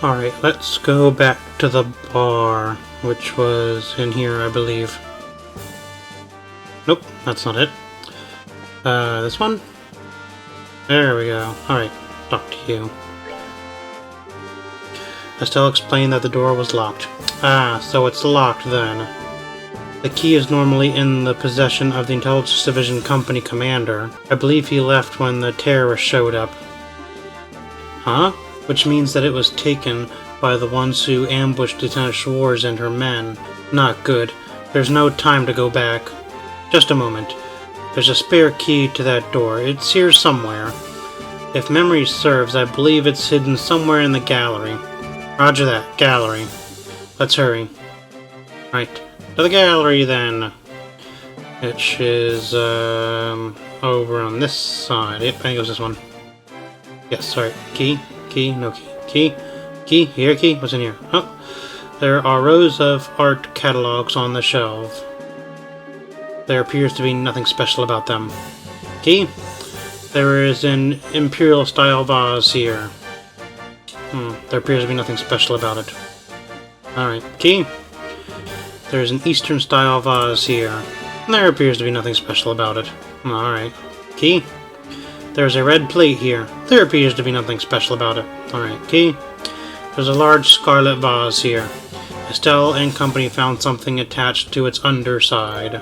Alright, let's go back to the bar, which was in here, I believe. Nope, that's not it. This one? There we go. Alright, talk to you. Estelle explained that the door was locked. Ah, so it's locked then. The key is normally in the possession of the Intelligence Division Company commander. I believe he left when the terrorists showed up. Huh? Which means that it was taken by the ones who ambushed Lieutenant Schwartz and her men. Not good. There's no time to go back. Just a moment. There's a spare key to that door. It's here somewhere. If memory serves, I believe it's hidden somewhere in the gallery. Roger that. Gallery. Let's hurry. Right. To the gallery, then. Which is, over on this side. Yep, I think it was this one. Yes, sorry. Key. Key. No key. Key. Key. Here, key. What's in here? Oh. There are rows of art catalogs on the shelf. There appears to be nothing special about them. Key. There is an imperial-style vase here. There appears to be nothing special about it. Alright. Key. There's an Eastern-style vase here. There appears to be nothing special about it. Alright. Key. There's a red plate here. There appears to be nothing special about it. Alright. Key. There's a large scarlet vase here. Estelle and company found something attached to its underside.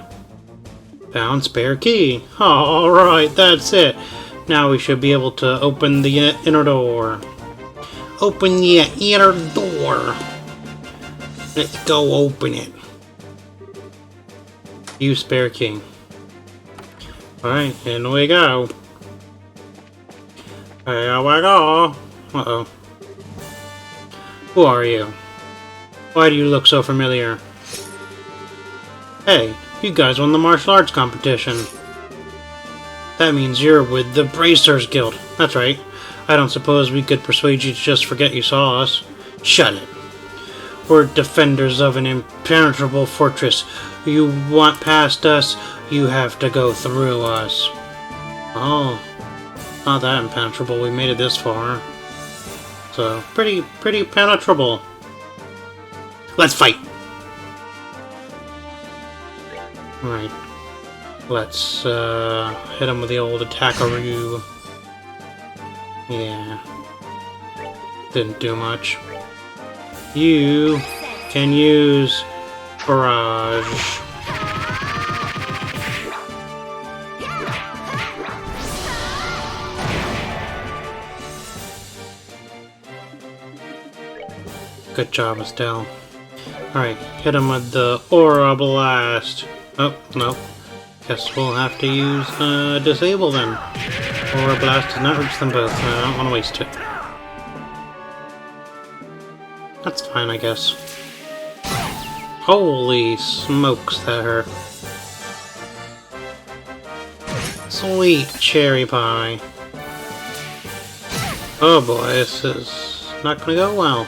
Found spare key. Alright, that's it. Now we should be able to open the inner door. Open the inner door. Let's go open it. Use spare key. Alright, in we go. Here we go. Uh-oh. Who are you? Why do you look so familiar? Hey, you guys won the martial arts competition. That means you're with the Bracers Guild. That's right. I don't suppose we could persuade you to just forget you saw us. Shut it. We're defenders of an impenetrable fortress. You want past us, you have to go through us. Oh, not that impenetrable. We made it this far. So, pretty penetrable. Let's fight! Alright. Let's, hit him with the old attackaroo. Yeah. Didn't do much. You can use barrage. Good job, Estelle. Alright, hit him with the Aura Blast. Oh, no. Guess we'll have to use, Disable then. Aura Blast does not reach them both. I don't want to waste it. That's fine, I guess. Holy smokes, that hurt. Sweet cherry pie. Oh boy, this is not gonna go well.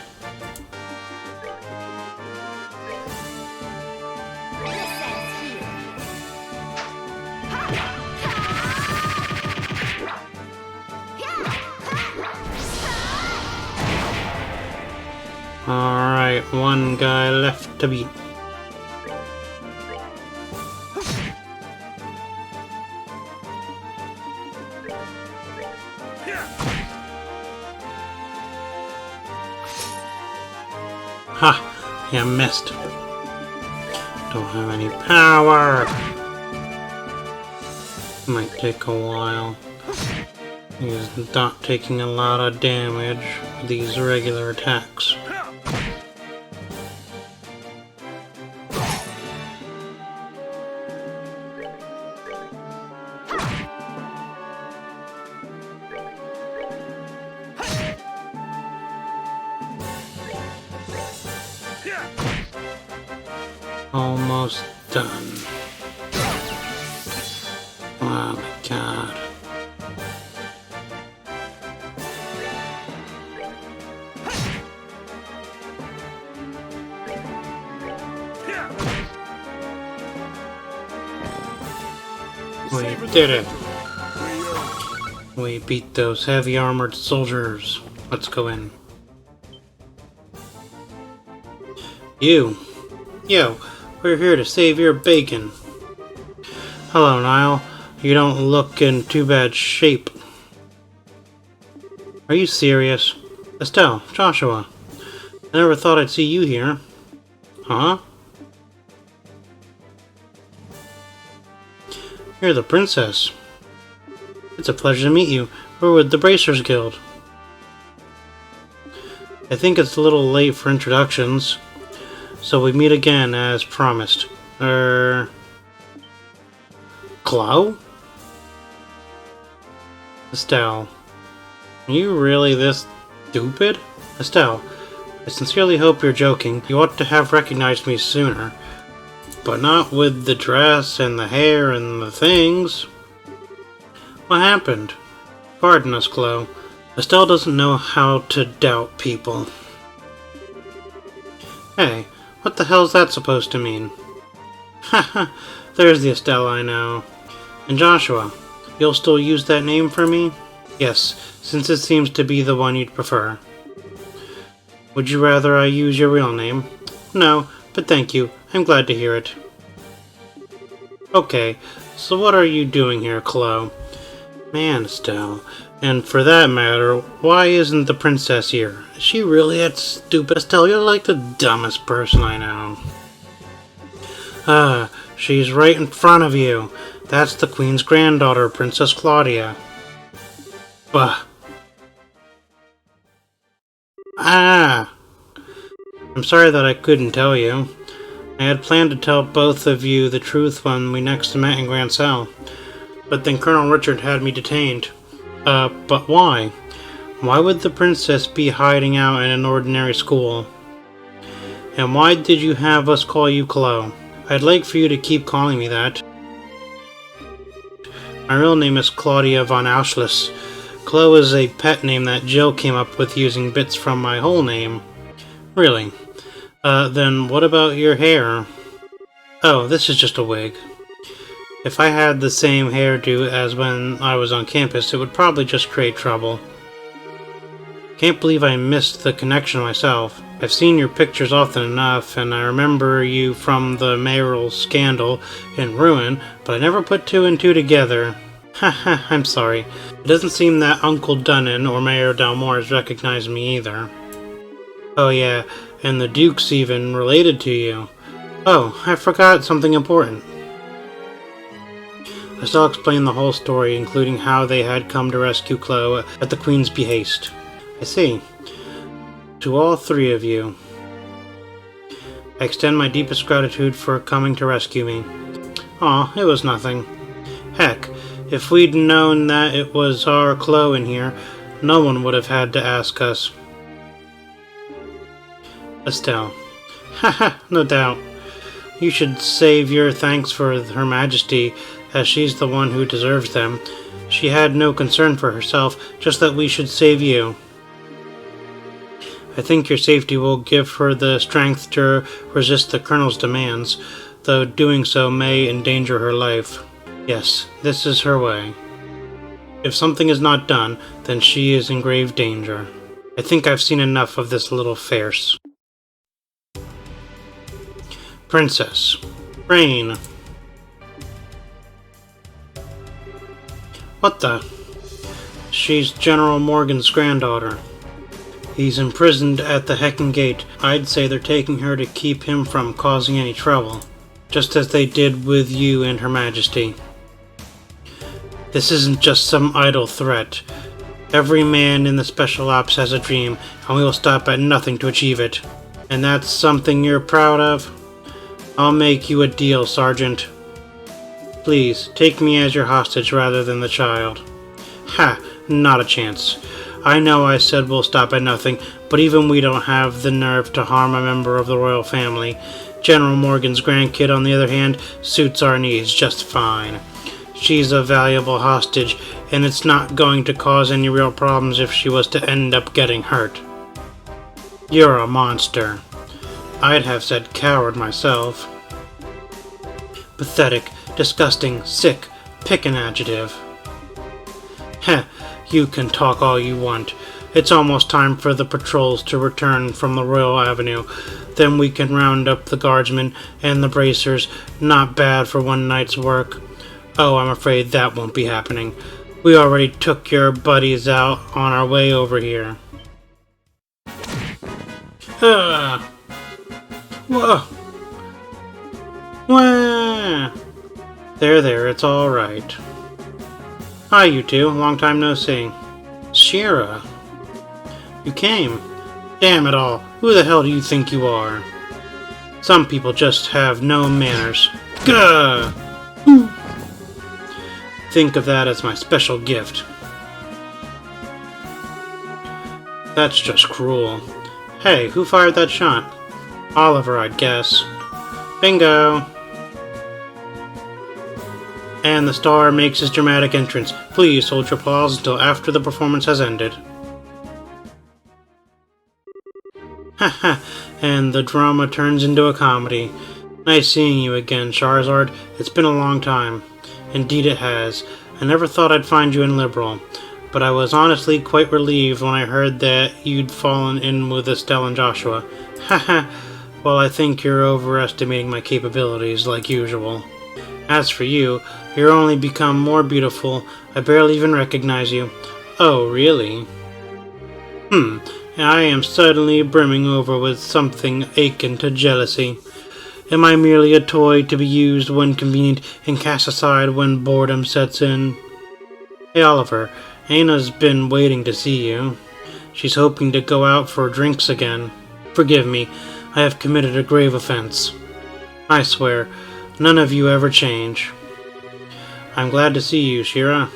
Alright, one guy left to beat. Ha! You missed. Don't have any power. Might take a while. He's not taking a lot of damage with these regular attacks. Almost done. Oh my god. We did it! We beat those heavy armored soldiers. Let's go in. You. Yo, we're here to save your bacon. Hello, Niall. You don't look in too bad shape. Are you serious? Estelle, Joshua. I never thought I'd see you here. Huh? You're the princess. It's a pleasure to meet you. We're with the Bracers Guild. I think it's a little late for introductions, so we meet again as promised. Chloe? Estelle. Are you really this stupid? Estelle, I sincerely hope you're joking. You ought to have recognized me sooner. But not with the dress and the hair and the things. What happened? Pardon us, Chloe. Estelle doesn't know how to doubt people. Hey, what the hell's that supposed to mean? Haha, there's the Estelle I know. And Joshua, you'll still use that name for me? Yes, since it seems to be the one you'd prefer. Would you rather I use your real name? No, but thank you. I'm glad to hear it. Okay, so what are you doing here, Chloe? Man, Estelle. And for that matter, why isn't the princess here? Is she really that stupid? Estelle, you're like the dumbest person I know. She's right in front of you. That's the Queen's granddaughter, Princess Claudia. Bah. I'm sorry that I couldn't tell you. I had planned to tell both of you the truth when we next met in Grand Cell. But then Colonel Richard had me detained. But why? Why would the princess be hiding out in an ordinary school? And why did you have us call you Chloe? I'd like for you to keep calling me that. My real name is Claudia von Auschlitz. Chloe is a pet name that Jill came up with using bits from my whole name. Really? Then what about your hair? Oh, this is just a wig. If I had the same hairdo as when I was on campus, it would probably just create trouble. Can't believe I missed the connection myself. I've seen your pictures often enough, and I remember you from the mayoral scandal in Ruin, but I never put two and two together. Haha, I'm sorry. It doesn't seem that Uncle Dunnan or Mayor Dalmores recognized me either. Oh yeah, and the Duke's even related to you. Oh, I forgot something important. Estelle explained the whole story, including how they had come to rescue Chloe at the Queen's behest. I see. To all three of you, I extend my deepest gratitude for coming to rescue me. Aw, it was nothing. Heck, if we'd known that it was our Chloe in here, no one would have had to ask us. Estelle. Haha, no doubt. You should save your thanks for Her Majesty, as she's the one who deserves them. She had no concern for herself, just that we should save you. I think your safety will give her the strength to resist the Colonel's demands, though doing so may endanger her life. Yes, this is her way. If something is not done, then she is in grave danger. I think I've seen enough of this little farce. Princess. Rain. What the? She's General Morgan's granddaughter. He's imprisoned at the Hecken Gate. I'd say they're taking her to keep him from causing any trouble, just as they did with you and Her Majesty. This isn't just some idle threat. Every man in the Special Ops has a dream, and we will stop at nothing to achieve it. And that's something you're proud of? I'll make you a deal, Sergeant. Please, take me as your hostage rather than the child. Ha! Not a chance. I know I said we'll stop at nothing, but even we don't have the nerve to harm a member of the royal family. General Morgan's grandkid, on the other hand, suits our needs just fine. She's a valuable hostage, and it's not going to cause any real problems if she was to end up getting hurt. You're a monster. I'd have said coward myself. Pathetic, disgusting, sick, pick an adjective. Heh, you can talk all you want. It's almost time for the patrols to return from the Royal Avenue. Then we can round up the guardsmen and the bracers. Not bad for one night's work. Oh, I'm afraid that won't be happening. We already took your buddies out on our way over here. Whoa! Wah! There, it's all right. Hi, you two. Long time no see. Shira. You came. Damn it all. Who the hell do you think you are? Some people just have no manners. Gah! Think of that as my special gift. That's just cruel. Hey, who fired that shot? Oliver, I'd guess. Bingo! And the star makes his dramatic entrance. Please hold your applause until after the performance has ended. Haha, and the drama turns into a comedy. Nice seeing you again, Charizard. It's been a long time. Indeed it has. I never thought I'd find you in Liberal, but I was honestly quite relieved when I heard that you'd fallen in with Estelle and Joshua. Haha, well, I think you're overestimating my capabilities, like usual. As for you, you're only become more beautiful. I barely even recognize you. Oh, really? I am suddenly brimming over with something akin to jealousy. Am I merely a toy to be used when convenient and cast aside when boredom sets in? Hey Oliver, Anna's been waiting to see you. She's hoping to go out for drinks again. Forgive me, I have committed a grave offense. I swear, none of you ever change. I'm glad to see you, Shira.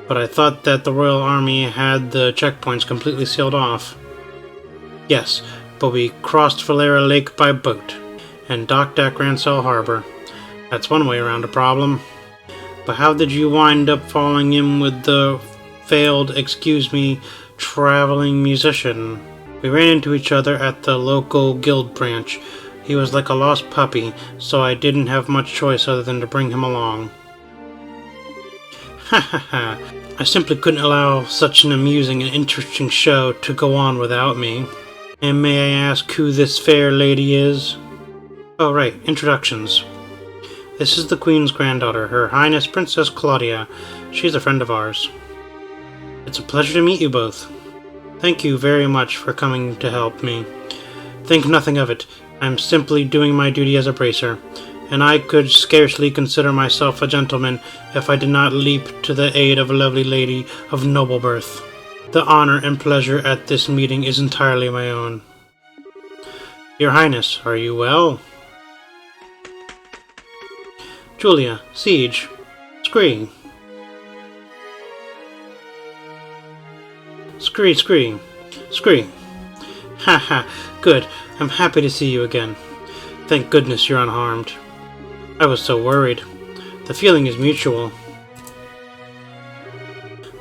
But I thought that the Royal Army had the checkpoints completely sealed off. Yes, but we crossed Valera Lake by boat, and docked at Gransell Harbor. That's one way around a problem. But how did you wind up falling in with the failed, traveling musician? We ran into each other at the local guild branch. He was like a lost puppy, so I didn't have much choice other than to bring him along. Ha ha ha. I simply couldn't allow such an amusing and interesting show to go on without me. And may I ask who this fair lady is? Oh right, introductions. This is the Queen's granddaughter, Her Highness Princess Claudia. She's a friend of ours. It's a pleasure to meet you both. Thank you very much for coming to help me. Think nothing of it. I'm simply doing my duty as a bracer, and I could scarcely consider myself a gentleman if I did not leap to the aid of a lovely lady of noble birth. The honor and pleasure at this meeting is entirely my own. Your Highness, are you well? Julia, Siege, Scree. Scree. Ha ha, good. I'm happy to see you again. Thank goodness you're unharmed. I was so worried. The feeling is mutual.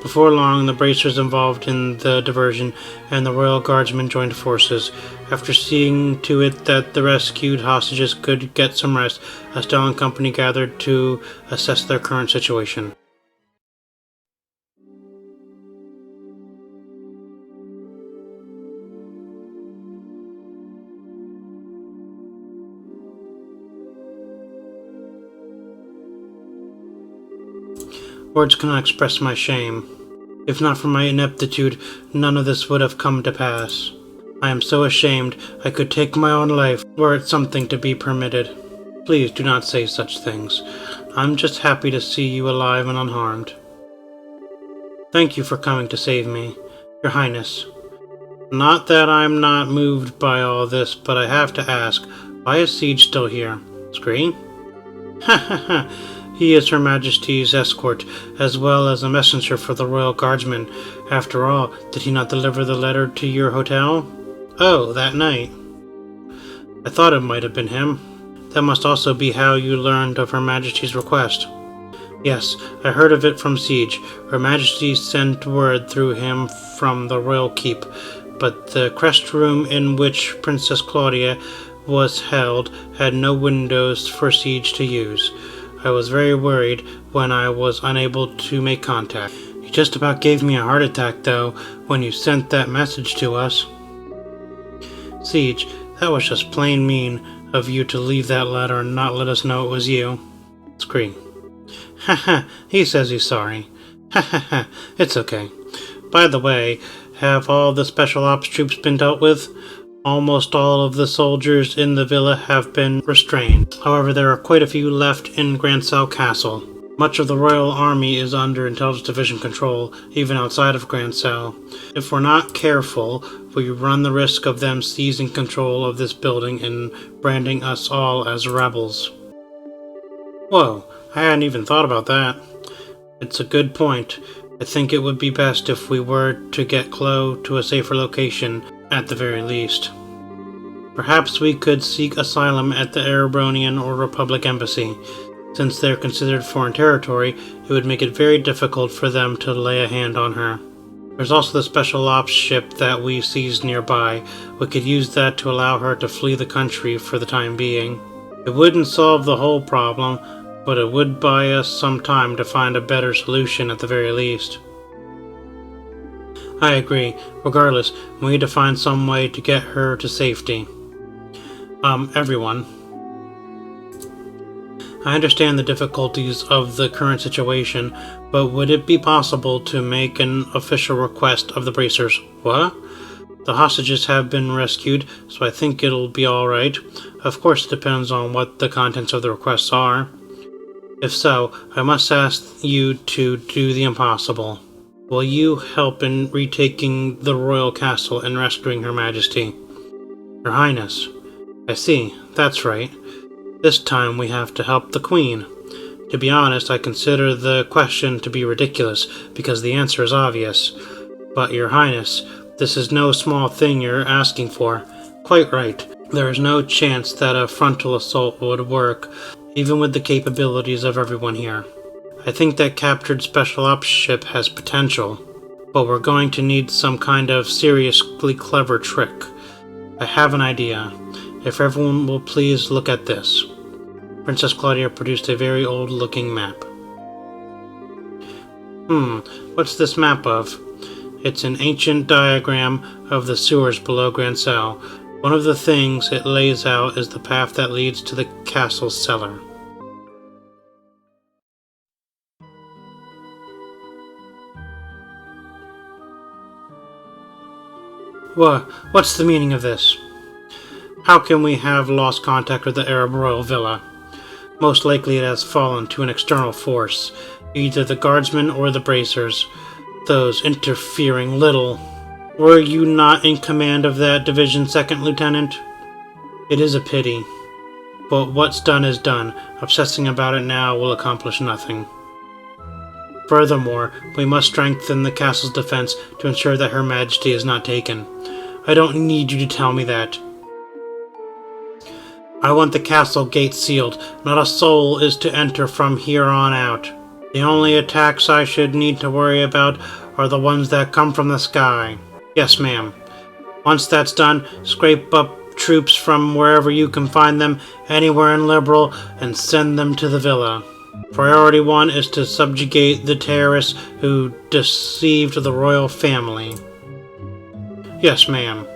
Before long, the bracers involved in the diversion and the Royal Guardsmen joined forces. After seeing to it that the rescued hostages could get some rest, Estelle and company gathered to assess their current situation. Words cannot express my shame. If not for my ineptitude, none of this would have come to pass. I am so ashamed I could take my own life were it something to be permitted. Please do not say such things. I'm just happy to see you alive and unharmed. Thank you for coming to save me, Your Highness. Not that I'm not moved by all this, but I have to ask, why is Siege still here? Scree? Ha ha ha! He is Her Majesty's escort, as well as a messenger for the Royal Guardsmen. After all, did he not deliver the letter to your hotel? Oh, that night. I thought it might have been him. That must also be how you learned of Her Majesty's request. Yes, I heard of it from Siege. Her Majesty sent word through him from the Royal Keep, but the crest room in which Princess Claudia was held had no windows for Siege to use. I was very worried when I was unable to make contact. He You just about gave me a heart attack, though, when you sent that message to us. Siege, that was just plain mean of you to leave that letter and not let us know it was you. Scree. Haha, he says he's sorry. Haha, it's okay. By the way, have all the special ops troops been dealt with? Almost all of the soldiers in the villa have been restrained. However, there are quite a few left in Grancel Castle. Much of the Royal Army is under Intelligence Division control, even outside of Grancel. If we're not careful, we run the risk of them seizing control of this building and branding us all as rebels. Whoa, I hadn't even thought about that. It's a good point. I think it would be best if we were to get Chloe to a safer location, at the very least. Perhaps we could seek asylum at the Erebronian or Republic Embassy. Since they're considered foreign territory, it would make it very difficult for them to lay a hand on her. There's also the special ops ship that we seized nearby. We could use that to allow her to flee the country for the time being. It wouldn't solve the whole problem, but it would buy us some time to find a better solution at the very least. I agree. Regardless, we need to find some way to get her to safety. Everyone. I understand the difficulties of the current situation, but would it be possible to make an official request of the bracers? What? The hostages have been rescued, so I think it'll be alright. Of course, it depends on what the contents of the requests are. If so, I must ask you to do the impossible. Will you help in retaking the royal castle and rescuing Her Majesty? Her Highness. I see, that's right. This time we have to help the Queen. To be honest, I consider the question to be ridiculous, because the answer is obvious. But, Your Highness, this is no small thing you're asking for. Quite right. There is no chance that a frontal assault would work, even with the capabilities of everyone here. I think that captured special ops ship has potential, but we're going to need some kind of seriously clever trick. I have an idea. If everyone will please look at this. Princess Claudia produced a very old-looking map. What's this map of? It's an ancient diagram of the sewers below Grancel. One of the things it lays out is the path that leads to the castle's cellar. What's the meaning of this? How can we have lost contact with the Arab Royal Villa? Most likely it has fallen to an external force, either the guardsmen or the bracers, those interfering little. Were you not in command of that division, Second Lieutenant? It is a pity, but what's done is done. Obsessing about it now will accomplish nothing. Furthermore, we must strengthen the castle's defense to ensure that Her Majesty is not taken. I don't need you to tell me that. I want the castle gate sealed. Not a soul is to enter from here on out. The only attacks I should need to worry about are the ones that come from the sky. Yes, ma'am. Once that's done, scrape up troops from wherever you can find them, anywhere in Liberal, and send them to the villa. Priority 1 is to subjugate the terrorists who deceived the royal family. Yes, ma'am.